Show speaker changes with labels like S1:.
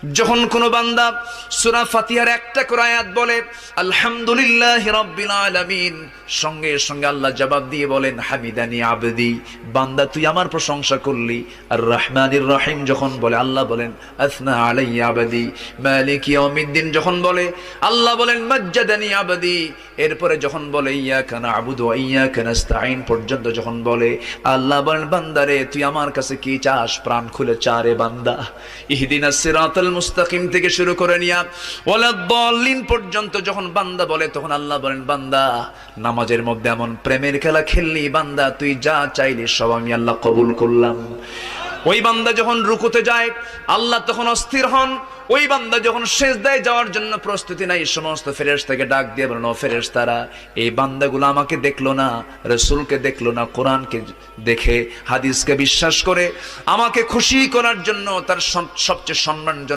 S1: যখন কোন বান্দা সূরা ফাতিহার একটা করে আয়াত বলে আলহামদুলিল্লাহি রাব্বিল আলামিন, সঙ্গে সঙ্গে আল্লাহ জবাব দিয়ে বলেন হামিদানি আবদি, বান্দা তুই আমার প্রশংসা করলি। আর রহমানির রহিম যখন বলে আল্লাহ বলেন আসনা আলাইয়া আবদি। মালিক ইয়াউমিদ্দিন যখন বলে আল্লাহ বলেন মাজ্জাদানি আবদি। এরপরে যখন বলে ইয়াকা না'বুদু ওয়া ইয়াকা নাস্তাঈন পর্যন্ত যখন বলে আল্লাহ বলেন বান্দারে তুই আমার কাছে কি চাস, প্রাণ খুলে চারে বান্দা। ইহদিনাস সিরাতাল মুস্তাকিম থেকে শুরু করে নিয়া ওয়ালাদ-দাল্লিন পর্যন্ত যখন বান্দা বলে তখন আল্লাহ বলেন বান্দা নামাজের মধ্যে এমন প্রেমের খেলা খেললি, বান্দা তুই যা চাইলি সব আমি আল্লাহ কবুল করলাম। ওই বান্দা যখন রুকুতে যায় আল্লাহ তখন অস্থির হন। ওই বান্দা যখন সিজদায় যাওয়ার জন্য প্রস্তুতি নাই, সমস্ত ফেরেশতাকে ডাক দিয়ে বলেন ও ফেরেশতারা, এই বান্দাগুলো আমাকে দেখলো না, রাসূলকে দেখলো না, কোরআনকে দেখে হাদিসকে বিশ্বাস করে আমাকে খুশি করার জন্য তার সবচেয়ে সম্মানজনক